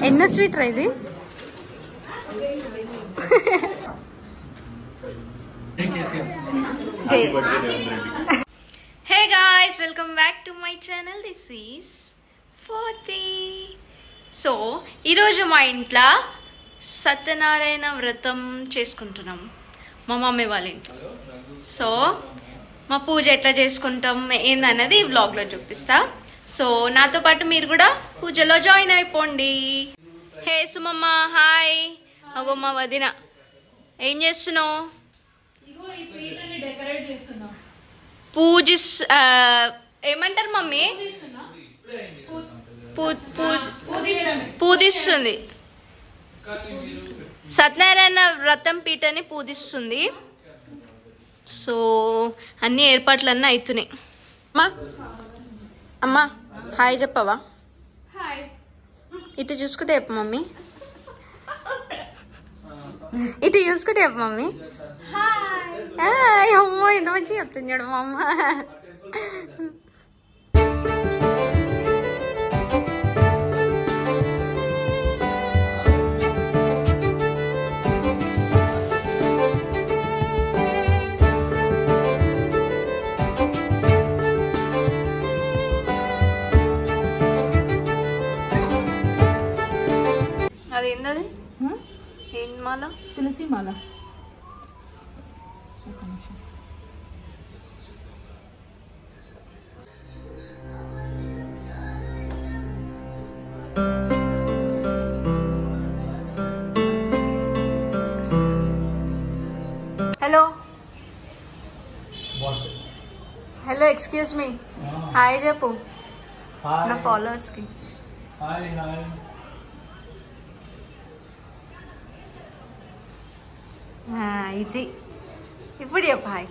ఎన్నో స్వీట్ రా ఇది? Hey guys, welcome back to my channel. This is forty. So ఈరోజు మా ఇంట్లో సత్యనారాయణ వ్రతం చేసుకుంటున్నాం మా మమ్మీ వాళ్ళ ఇంట్లో. సో మా పూజ ఎట్లా చేసుకుంటాం ఏందన్నది ఈ వ్లాగ్లో చూపిస్తా. సో నాతో పాటు మీరు కూడా పూజలో జాయిన్ అయిపోండి. హే సుమమ్మ, హాయ్. అగో మా వదిన, ఏం చేస్తున్నావు? ఏమంటారు మమ్మీ? పూజిస్తుంది. సత్యనారాయణ వ్రతం పీటని పూజిస్తుంది. సో అన్ని ఏర్పాట్లన్నీ అవుతున్నాయి. అమ్మా అమ్మా హాయ్ చెప్పవా? ఇటు చూసుకుంటే చెప్పు మమ్మీ, ఇటు చూసుకుంటే చెప్పు మమ్మీ. అమ్మో ఎంత మంచిగా చెప్తుంది చూడు మా అమ్మ. అదేందది? ఏం మాల? తులసి మాల. Hello hello, excuse me, hi చెప్పు నా ఫాలోవర్స్ కి. ఇది ఇప్పుడు చెప్పు హాయ్.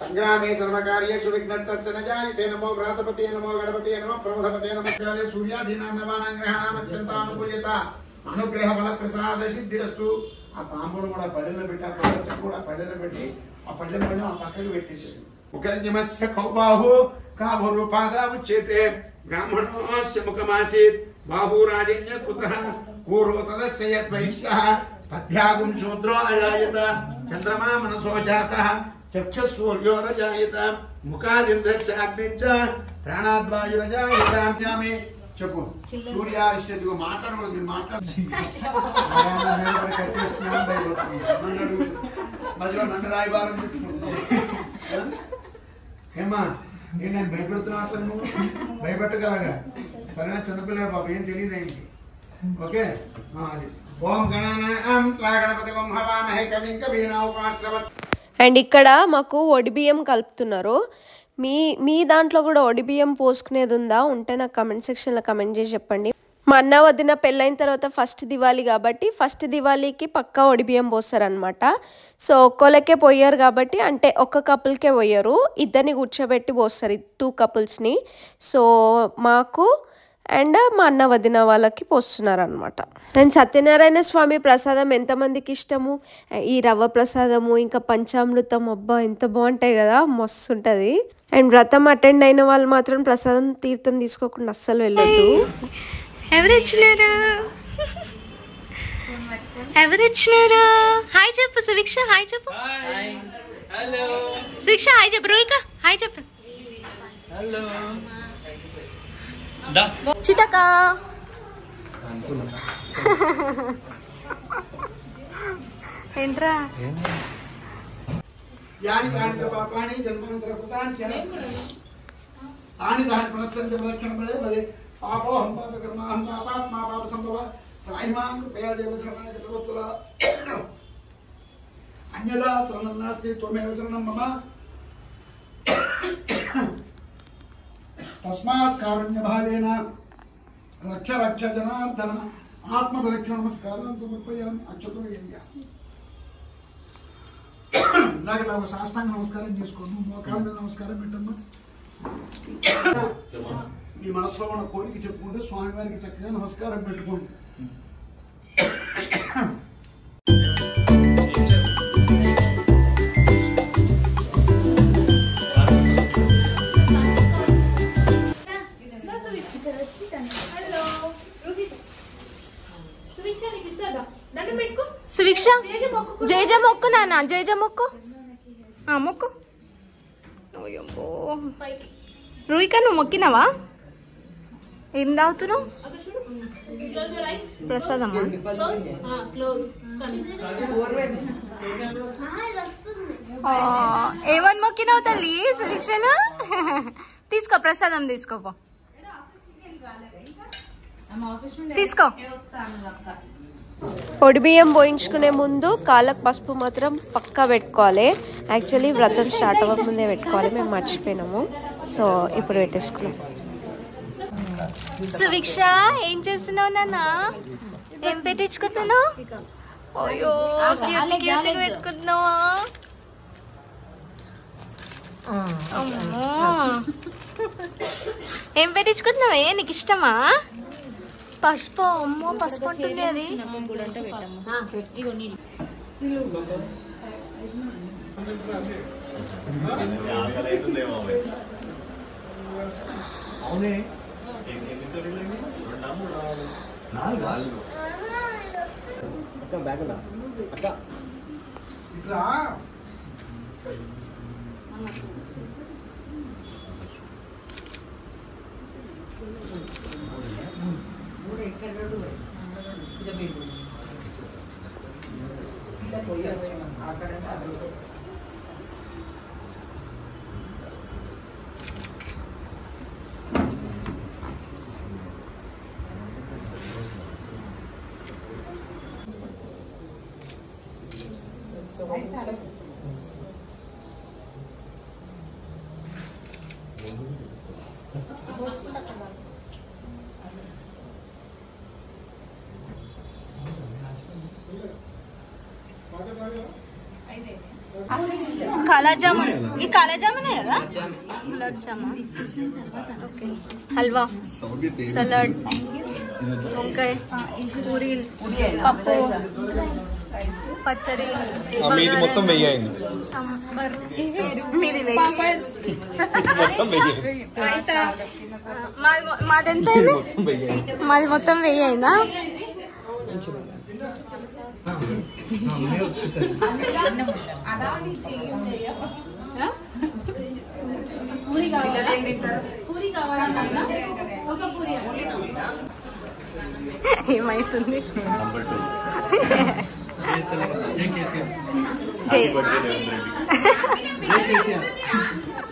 संग्रामे सर्वकार्येषु विघ्नस्तस्य न जायते. नमो व्रातपते नमो गणपते नमो प्रमुखपते नमः काले सूर्यादीनां नवानां ग्रहाणां अत्यन्तानुकूल्यता अनुग्रह फल प्रसाद सिद्धिरस्तु. ఆ తాంబూలం కూడా పళ్ళెలో పెట్టి, ఆ పళ్ళ కూడా పళ్ళెలో పెట్టి, ఆ పళ్ళెం పళ్ళెం ఆ పక్కకు పెట్టేసేది. ముఖన్యమస్య కౌబాహు కాభూరుపాద ఉచ్యతే. బ్రాహ్మణోస్య ముఖమాసీత్ బాహురాజన్య కృతః. పూర్వ తదస్య యద్వైశ్యః పద్భ్యాగుం శూద్రో అజాయత. చంద్రమా మనసో జాతః చక్షుసూర్యోరజాయత. ముఖాదింద్రశ్చాగ్నిశ్చ ప్రాణాద్వాయురజాయత. చెప్పు సూర్యాదిత్యదిగో మాట్లాడకూడదు, మీరు మధ్యలో నన్ను రాయబారం ఏమా నేను భయపెడుతున్నా అట్లా, నువ్వు భయపెట్టగలగా? సరైన చిన్నపిల్లడు బాబు, ఏం తెలియదు ఆయనకి. ఓకే, అది ఓం గణానాం త్వా గణపతి ఓం హవామహే కవిం కవీనా ఉపమశ్రవ. అండ్ ఇక్కడ మాకు ఒడిబియ్యం కలుపుతున్నారు. మీ దాంట్లో కూడా ఒడిబియ్యం పోసుకునేది ఉందా? ఉంటే నాకు కమెంట్ సెక్షన్లో కమెంట్ చేసి చెప్పండి. మా అన్న వదిన పెళ్ళైన తర్వాత ఫస్ట్ దివాళీ కాబట్టి ఫస్ట్ దివాళీకి పక్కా ఒడిబియ్యం పోస్తారనమాట. సో ఒక్కోళ్ళకే పోయారు కాబట్టి, అంటే ఒక్క కపుల్కే పోయారు, ఇద్దరిని కూర్చోబెట్టి పోస్తారు, 2 కపుల్స్ని. సో మాకు అండ్ మా అన్న వదిన వాళ్ళకి పోస్తున్నారు అనమాట. అండ్ సత్యనారాయణ స్వామి ప్రసాదం ఎంతమందికి ఇష్టము? ఈ రవ్వ ప్రసాదము ఇంకా పంచామృతం, అబ్బా ఎంత బాగుంటాయి కదా, మస్తు ఉంటుంది. అండ్ వ్రతం అటెండ్ అయిన వాళ్ళు మాత్రం ప్రసాదం తీర్థం తీసుకోకుండా అస్సలు వెళ్ళొద్దు. ఎవరు వచ్చినారు? ఎవరు వచ్చినారు? హాయ్ చెప్పు సువిక్ష, హాయ్ చెప్పు. సువిక్ష హాయ్ చెప్పు. రోహిక హాయ్ చెప్పు. చిటక ఏంట్రా? యాని కాని పాపాని జన్మాంతర కృతాని చ తాని దాని పునస్సంతి ప్రదక్షిణ పదే పదే పాపోహం పాపకర్మాహం పాపాత్మా పాప సంభవ త్రైమాం కృపయా దేవ శరణాయ కృతవత్సల. అన్యదా శరణం నాస్తి త్వమేవ శరణం మమ. తస్మాత్ కారుణ్య భావేన రక్ష రక్ష జనార్దన. ఆత్మ ప్రదక్షిణ నమస్కారం సమర్పయామి. అక్షతలు వేయాలి. ఇందాక ఒక సాష్టాంగ నమస్కారం చేసుకోండి, మోకాల మీద నమస్కారం పెట్టమ్మా. మీ మనసులో ఉన్న కోరిక చెప్పుకుంటే స్వామివారికి చక్కగా నమస్కారం పెట్టుకోండి. సువిక్ష జయజ మొక్కు నాన్న, జయజ మొక్కు, మొక్కు. రూయిక నువ్వు మొక్కినావా? ఏం తాగుతున్నావు? ప్రసాదమ్మా. ఏమని మొక్కినావు తల్లి సువిక్షను? తీసుకో ప్రసాదం, తీసుకోపో, తీసుకో. ఒడిబియ్యం పోయించుకునే ముందు కాళ్ళకు పసుపు మాత్రం పక్కా పెట్టుకోవాలి. యాక్చువల్లీ వ్రతం స్టార్ట్ అవ్వక ముందే పెట్టుకోవాలి, మేము మర్చిపోయినాము. సో ఇప్పుడు పెట్టేసుకున్నాం. సువిక్ష ఏం చేస్తున్నావు నాన్న? ఏం పెట్టించుకుంటున్నావు? అయ్యో పెట్టుకుంటున్నావా? అమ్మో, ఏం పెట్టించుకుంటున్నావే? నీకు ఇష్టమా పసుపు? అమ్మో పసుపు ఉంటుంది అది. కాలాజామున్, ఈ కాలాజామునే కదా? గులాబ్ జామున్, ఓకే. హల్వా, సలాడ్, వంకాయ, పూరీలు, పప్పు, పచ్చడి, సాంబార్, మీది మాదెంత అయింది? మాది మొత్తం 1000 అయిందా? ఏమైతుంది?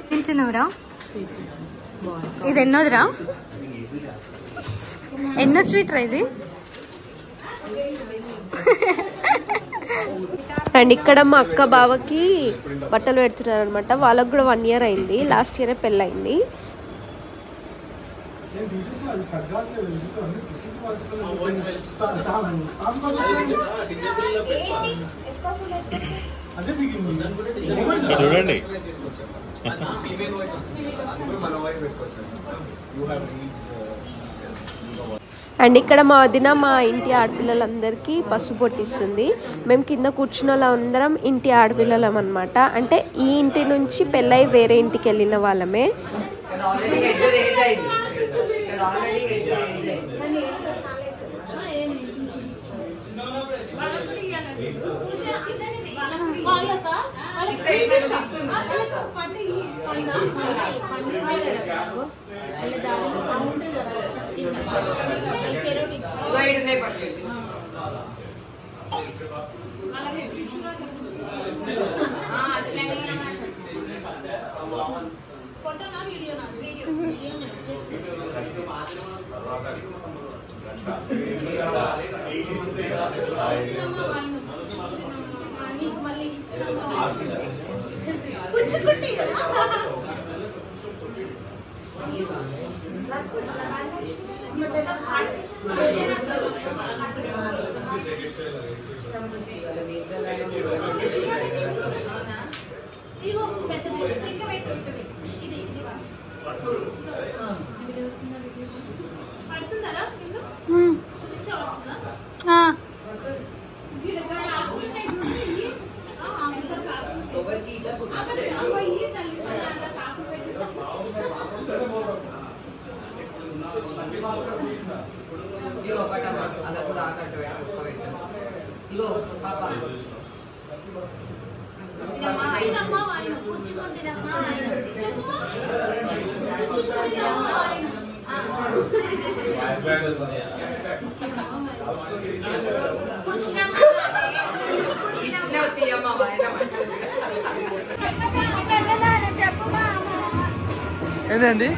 తింటున్నావురా? ఇది ఎన్నోదిరా? ఎన్నో స్వీట్ రా ఇది? అండ్ ఇక్కడ మా అక్క బావకి బట్టలు పెడుతున్నారు అనమాట. వాళ్ళకు కూడా 1 year అయింది, లాస్ట్ ఇయరే పెళ్ళయింది. చూడండి అండ్ ఇక్కడ మా వదిన మా ఇంటి ఆడపిల్లలందరికీ పసుపు పొట్టిస్తుంది. మేము కింద కూర్చున్న వాళ్ళందరం ఇంటి ఆడపిల్లలం అనమాట. అంటే ఈ ఇంటి నుంచి పెళ్ళై వేరే ఇంటికి వెళ్ళిన వాళ్ళమే. ఇగో పాప ఏంటండి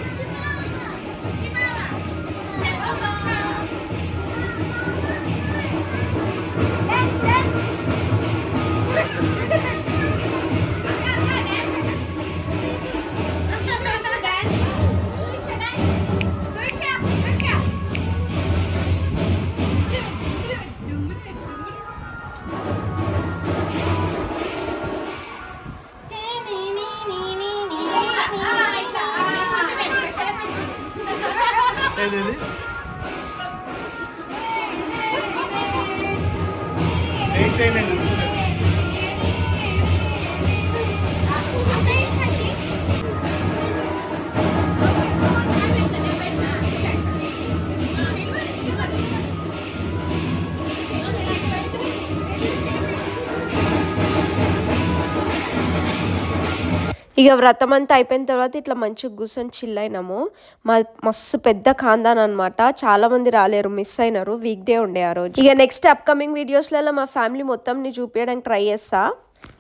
ఏంటండి చేయండి ఇక వ్రతం అంతా అయిపోయిన తర్వాత ఇట్లా మంచిగా కూర్చొని చిల్ అయినాము. మస్తు పెద్ద ఖాందాన్ అనమాట, చాలా మంది రాలేరు, మిస్ అయినారు, వీక్ డే ఉండే ఆ రోజు. ఇక నెక్స్ట్ అప్కమింగ్ వీడియోస్లలో మా ఫ్యామిలీ మొత్తంని చూపించడానికి ట్రై చేస్తా.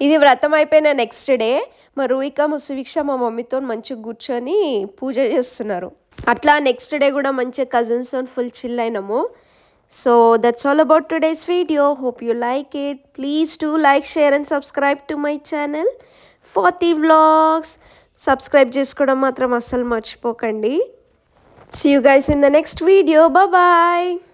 ఇది వ్రతం అయిపోయిన నెక్స్ట్ డే మా రూయిక ముసువీక్ష మా మమ్మీతో మంచిగా కూర్చొని పూజ చేస్తున్నారు. అట్లా నెక్స్ట్ డే కూడా మంచిగా కజిన్స్తో ఫుల్ చిల్ అయినాము. So that's all about today's video. Hope you like it. Please do like, share and subscribe to my channel Forty Vlogs. Subscribe చేసుకోవడం మాత్రం అస్సలు మర్చిపోకండి. See you guys in the next video. Bye bye.